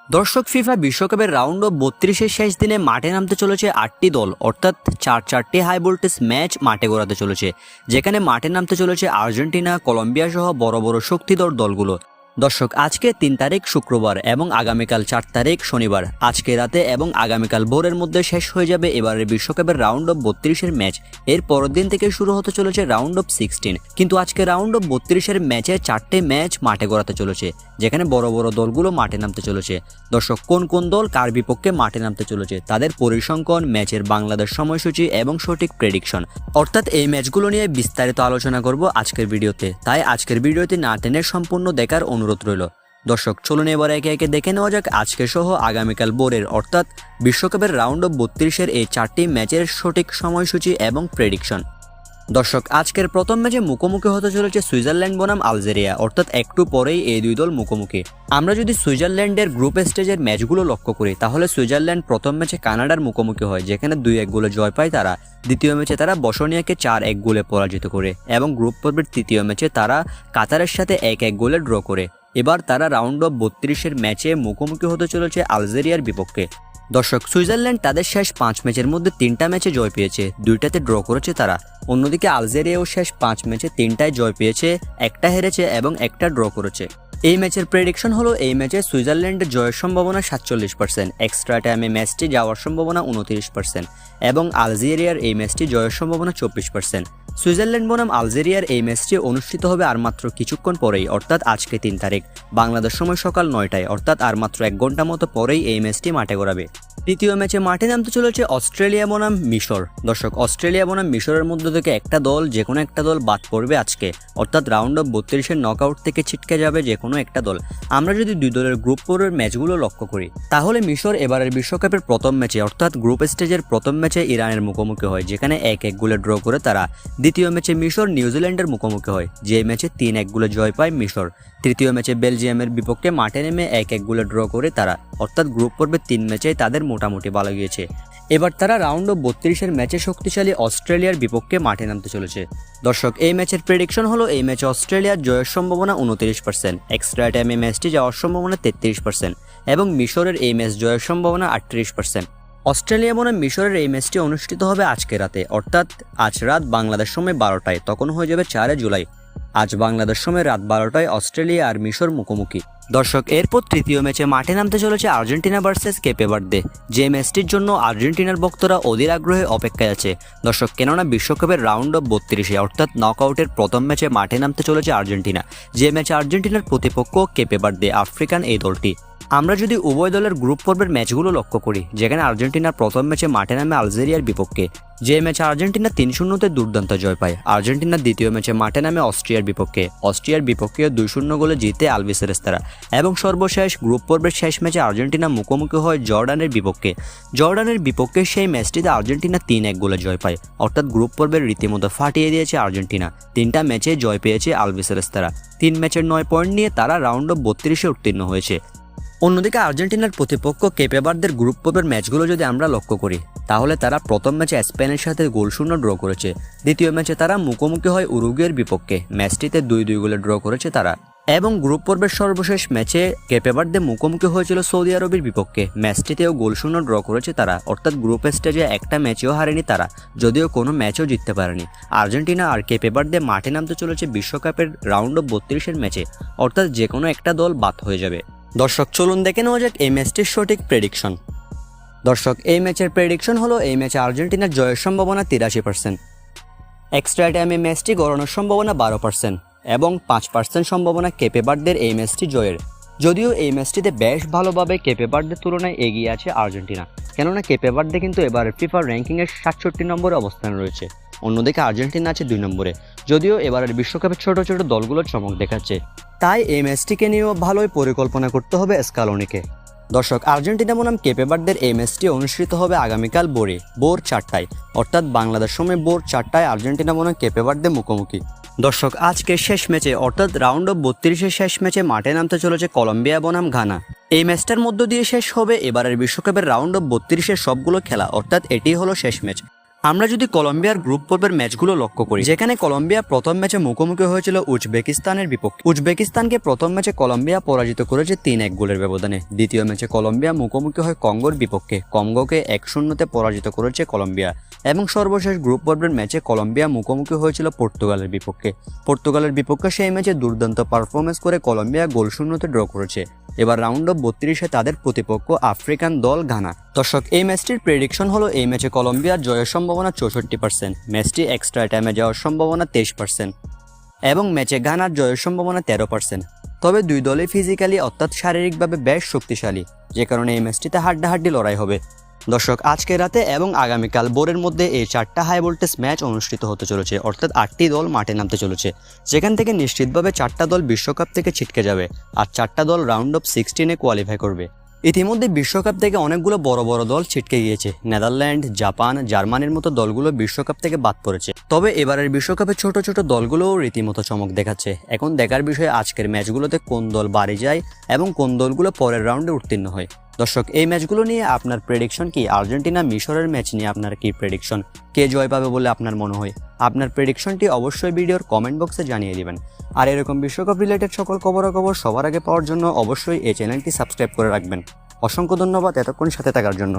দর্শক ফিফা বিশ্বকাপের round of 32-এর শেষ দিনে মাঠে নামতে চলেছে 8টি দল, অর্থাৎ চারটি হাই ভোল্টেজ ম্যাচ মাঠে গড়াতে চলেছে, যেখানে মাঠে নামতে চলেছে আর্জেন্টিনা, কলম্বিয়া সহ বড় বড় শক্তিধর দলগুলো। দর্শক আজকে 3 তারিখ শুক্রবার এবং আগামীকাল 4 তারিখ শনিবার, আজকে রাতে এবং আগামীকাল ভোরের মধ্যে শেষ হয়ে যাবে এবারের বিশ্বকাপের রাউন্ড অফ 32-এর ম্যাচ। এর পরের দিন থেকে শুরু হতে চলেছে রাউন্ড অফ 16, কিন্তু আজকে রাউন্ড অফ 32-এর ম্যাচে 4টে ম্যাচ মাঠে গড়াতে চলেছে, যেখানে বড় বড় দলগুলো মাঠে নামতে চলেছে। দর্শক কোন কোন দল কার বিপক্ষে মাঠে নামতে চলেছে, তাদের পরিসংখ্যান, ম্যাচের বাংলাদেশ সময়সূচি এবং সঠিক প্রেডিকশন, অর্থাৎ এই ম্যাচগুলো নিয়ে বিস্তারিত আলোচনা করব আজকের ভিডিওতে। তাই আজকের ভিডিওতে না টেনে সম্পূর্ণ দেখার অনুরোধ রইল। দর্শক চলুন এবার একে একে দেখে নেওয়া যাক আজকে সহ আগামীকাল ভোরের, অর্থাৎ বিশ্বকাপের রাউন্ড অফ 32-এর এই 4টি ম্যাচের সঠিক সময়সূচি এবং প্রেডিকশন। দর্শক আজকের প্রথম ম্যাচে মুখোমুখি হতে চলেছে সুইজারল্যান্ড বনাম আলজেরিয়া, অর্থাৎ একটু পরেই এই দুই দল মুখোমুখি। আমরা যদি সুইজারল্যান্ডের গ্রুপ স্টেজের ম্যাচগুলো লক্ষ্য করি, তাহলে সুইজারল্যান্ড প্রথম ম্যাচে কানাডার মুখোমুখি হয়, যেখানে 2-1 গোলে জয় পায় তারা। দ্বিতীয় ম্যাচে তারা বসনিয়াকে 4-1 গোলে পরাজিত করে এবং গ্রুপ পর্বের তৃতীয় ম্যাচে তারা কাতারের সাথে 1-1 গোলে ড্র করে। এবার তারা রাউন্ড অফ 32-এর ম্যাচে মুখোমুখি হতে চলেছে আলজেরিয়ার বিপক্ষে। দর্শক সুইজারল্যান্ড তাদের শেষ 5 ম্যাচের মধ্যে 3টা ম্যাচে জয় পেয়েছে, 2টাতে ড্র করেছে তারা। অন্যদিকে আলজেরিয়াও শেষ 5 ম্যাচে 3টায় জয় পেয়েছে, 1টা হেরেছে এবং 1টা ড্র করেছে। এই ম্যাচের প্রেডিকশন হলো এই ম্যাচে সুইজারল্যান্ডের জয়ের সম্ভাবনা 47%, এক্সট্রা টাইমে ম্যাচটি যাওয়ার সম্ভাবনা 29% এবং আলজেরিয়ার এই ম্যাচটি জয়ের সম্ভাবনা 24%। সুইজারল্যান্ড বনাম আলজেরিয়ার এই ম্যাচটি অনুষ্ঠিত হবে আর মাত্র কিছুক্ষণ পরেই, অর্থাৎ আজকে 3 তারিখ বাংলাদেশ সময় সকাল 9টায়, অর্থাৎ আর মাত্র 1 ঘন্টা মতো পরেই এই ম্যাচটি মাঠে গড়াবে। দ্বিতীয় ম্যাচে মাঠে নামতে চলেছে অস্ট্রেলিয়া বনাম মিশর। দর্শক অস্ট্রেলিয়া বনাম মিশরের মধ্যে থেকে একটা দল, যে কোনো একটা দল বাদ পড়বে আজকে, অর্থাৎ রাউন্ড অফ 32-এর নকআউট থেকে ছিটকে যাবে যে কোনো একটা দল। আমরা যদি দুই দলের গ্রুপ পর্বের ম্যাচগুলো লক্ষ্য করি, তাহলে মিশর এবারের বিশ্বকাপের প্রথম ম্যাচে, অর্থাৎ গ্রুপ স্টেজের প্রথম ম্যাচে ইরানের মুখোমুখি হয়, যেখানে 1-1 গোলে ড্র করে তারা। দ্বিতীয় ম্যাচে মিশর নিউজিল্যান্ডের মুখোমুখি হয়, যে ম্যাচে 3-1 গোলে জয় পায় মিশর। তৃতীয় ম্যাচে বেলজিয়ামের বিপক্ষে মাঠে নেমে 1-1 গোলে ড্র করে তারা, অর্থাৎ গ্রুপ পর্বের 3 ম্যাচেই তাদের মোটামুটি ভালো গিয়েছে। এবার তারা রাউন্ড অফ 32-এর ম্যাচে শক্তিশালী অস্ট্রেলিয়ার বিপক্ষে মাঠে নামতে চলেছে। দর্শক এই ম্যাচের প্রেডিকশন হলো এই ম্যাচে অস্ট্রেলিয়ার জয়ের সম্ভাবনা 29%, এক্সট্রা টাইমে ম্যাচটি যাওয়ার সম্ভাবনা 33% এবং মিশরের এই ম্যাচ জয়ের সম্ভাবনা 38%। অস্ট্রেলিয়া বনাম মিশরের এই ম্যাচটি অনুষ্ঠিত হবে আজকে রাতে, অর্থাৎ আজ রাত বাংলাদেশ সময় 12টায়, তখন হয়ে যাবে 4 জুলাই। আজ বাংলাদেশ সময় রাত 12টায় অস্ট্রেলিয়া আর মিশর মুখোমুখি। দর্শক এরপর তৃতীয় ম্যাচে মাঠে নামতে চলেছে আর্জেন্টিনা ভার্সেস কেপে ভার্দে, যে ম্যাচটির জন্য আর্জেন্টিনার ভক্তরা অধীর আগ্রহে অপেক্ষায় আছে। দর্শক কেননা বিশ্বকাপের রাউন্ড অফ 32-এ, অর্থাৎ নকআউটের প্রথম ম্যাচে মাঠে নামতে চলেছে আর্জেন্টিনা, যে ম্যাচে আর্জেন্টিনার প্রতিপক্ষ কেপে ভার্দে, আফ্রিকান এই দলটি। আমরা যদি উভয় দলের গ্রুপ পর্বের ম্যাচগুলো লক্ষ্য করি, যেখানে আর্জেন্টিনার প্রথম ম্যাচে মাঠে নামে আলজেরিয়ার বিপক্ষে, যে ম্যাচে আর্জেন্টিনা 3-0-তে দুর্দান্ত জয় পায়। আর্জেন্টিনার দ্বিতীয় ম্যাচে মাঠে নামে অস্ট্রিয়ার বিপক্ষে 2-0 গোলে জিতে আলবিসেরেস্তারা। এবং সর্বশেষ গ্রুপ পর্বের শেষ ম্যাচে আর্জেন্টিনা মুখোমুখি হয় জর্ডানের বিপক্ষে সেই ম্যাচটিতে আর্জেন্টিনা 3-1 গোলে জয় পায়, অর্থাৎ গ্রুপ পর্বের রীতিমতো ফাটিয়ে দিয়েছে আর্জেন্টিনা। 3টা ম্যাচে জয় পেয়েছে আলবিসেরেস্তারা, 3 ম্যাচের 9 পয়েন্ট নিয়ে তারা রাউন্ড অফ 32-এ উত্তীর্ণ হয়েছে। অন্যদিকে আর্জেন্টিনার প্রতিপক্ষ কেপে ভার্দের গ্রুপ পর্বের ম্যাচগুলো যদি আমরা লক্ষ্য করি, তাহলে তারা প্রথম ম্যাচে স্পেনের সাথে 0-0 ড্র করেছে। দ্বিতীয় ম্যাচে তারা মুখোমুখি হয় উরুগুয়ের বিপক্ষে, ম্যাচটিতে 2-2 গোলে ড্র করেছে তারা। এবং গ্রুপ পর্বের সর্বশেষ ম্যাচে কেপে ভার্দে মুখোমুখি হয়েছিল সৌদি আরবের বিপক্ষে, ম্যাচটিতেও 0-0 ড্র করেছে তারা, অর্থাৎ গ্রুপ স্টেজে একটা ম্যাচেও হারেনি তারা, যদিও কোনো ম্যাচও জিততে পারেনি। আর্জেন্টিনা আর কেপে ভার্দে মাঠে নামতে চলেছে বিশ্বকাপের রাউন্ড অফ 32-এর ম্যাচে, অর্থাৎ যে কোনো একটা দল বাদ হয়ে যাবে। দর্শক চলুন দেখে নেওয়া যাক এই ম্যাচটির সঠিক প্রেডিকশন। দর্শক এই ম্যাচের প্রেডিকশন হলো এই ম্যাচে আর্জেন্টিনার জয়ের সম্ভাবনা 83%, এক্সট্রা টাইমে ম্যাচটি গড়ানোর সম্ভাবনা 12% এবং 5% সম্ভাবনা কেপে ভার্দের এই ম্যাচটি জয়ের। যদিও এই ম্যাচটিতে বেশ ভালোভাবে কেপে ভার্দের তুলনায় এগিয়ে আছে আর্জেন্টিনা, কেননা কেপে ভার্দে কিন্তু এবার ফিফা র্যাঙ্কিংয়ের 67 নম্বরে অবস্থান রয়েছে। অন্যদিকে আর্জেন্টিনা আছে 2 নম্বরে, যদিও এবারের বিশ্বকাপের ছোট ছোট দলগুলো চমক দেখাচ্ছে। তাই এই ম্যাচটিকে নিয়েও ভালোই পরিকল্পনা করতে হবে স্কালোনিকে। দর্শক আর্জেন্টিনা বনাম কেপে ভার্দের এই ম্যাচটি অনুষ্ঠিত হবে আগামীকাল ভোর 4টায়, অর্থাৎ বাংলাদেশ সময় ভোর 4টায় আর্জেন্টিনা বনাম কেপে ভার্দে মুখোমুখি। দর্শক আজকের শেষ ম্যাচে, অর্থাৎ রাউন্ড অফ 32-এর শেষ ম্যাচে মাঠে নামতে চলেছে কলম্বিয়া বনাম ঘানা। এই ম্যাচটার মধ্য দিয়ে শেষ হবে এবারের বিশ্বকাপের রাউন্ড অফ 32-এর সবগুলো খেলা, অর্থাৎ এটি হলো শেষ ম্যাচ। আমরা যদি কলম্বিয়ার গ্রুপ পর্বের ম্যাচগুলো লক্ষ্য করি, যেখানে কলম্বিয়া প্রথম ম্যাচে মুখোমুখি হয়েছিল উজবেকিস্তানের বিপক্ষে। উজবেকিস্তানকে প্রথম ম্যাচে কলম্বিয়া পরাজিত করেছে 3-1 গোলের ব্যবধানে। দ্বিতীয় ম্যাচে কলম্বিয়া মুখোমুখি হয় কঙ্গোর বিপক্ষে, কঙ্গোকে 1-0 পরাজিত করেছে কলম্বিয়া। এবং সর্বশেষ গ্রুপ পর্বের ম্যাচে কলম্বিয়া মুখোমুখি হয়েছিল পর্তুগালের বিপক্ষে। পর্তুগালের বিপক্ষে সেই ম্যাচে দুর্দান্ত পারফরমেন্স করে কলম্বিয়া 0-0 ড্র করেছে। এবার রাউন্ড অফ 32-এ তাদের প্রতিপক্ষ আফ্রিকান দল ঘানা। দর্শক, এই ম্যাচটির প্রেডিকশন হলো এই ম্যাচে কলম্বিয়ার জয়ের সম্ভাবনা 64%, ম্যাচটি এক্সট্রা টাইমে যাওয়ার সম্ভাবনা 23% এবং ম্যাচে ঘানার জয়ের সম্ভাবনা 13%। তবে দুই দলই ফিজিক্যালি অর্থাৎ শারীরিকভাবে বেশ শক্তিশালী, যে কারণে এই ম্যাচটিতে হাড্ডাহাড্ডি লড়াই হবে। দর্শক, আজকে রাতে এবং আগামীকাল ভোরের মধ্যে এই 4টা হাই ভোল্টেজ ম্যাচ অনুষ্ঠিত হতে চলেছে, অর্থাৎ 8টি দল মাঠে নামতে চলেছে, যেখান থেকে নিশ্চিতভাবে 4টা দল বিশ্বকাপ থেকে ছিটকে যাবে আর 4টা দল রাউন্ড অফ 16-এ কোয়ালিফাই করবে। ইতিমধ্যে বিশ্বকাপ থেকে অনেকগুলো বড় বড় দল ছিটকে গিয়েছে। নেদারল্যান্ড, জাপান, জার্মানির মতো দলগুলো বিশ্বকাপ থেকে বাদ পড়েছে। তবে এবারের বিশ্বকাপে ছোট ছোট দলগুলোও রীতিমতো চমক দেখাচ্ছে। এখন দেখার বিষয় আজকের ম্যাচগুলোতে কোন দল বাড়ি যায় এবং কোন দলগুলো পরের রাউন্ডে উত্তীর্ণ হয়। দর্শক, এই ম্যাচগুলো নিয়ে আপনার প্রেডিকশন কি? আর্জেন্টিনা মিশরের ম্যাচ নিয়ে আপনার কি প্রেডিকশন? কে জয় পাবে বলে আপনার মনে হয়? আপনার প্রেডিকশনটি অবশ্যই ভিডিওর কমেন্ট বক্সে জানিয়ে দিবেন। আর এরকম বিশ্বকাপ রিলেটেড সকল খবরাখবর সবার আগে পাওয়ার জন্য অবশ্যই এই চ্যানেলটি সাবস্ক্রাইব করে রাখবেন। অসংখ্য ধন্যবাদ এতক্ষণ সাথে থাকার জন্য।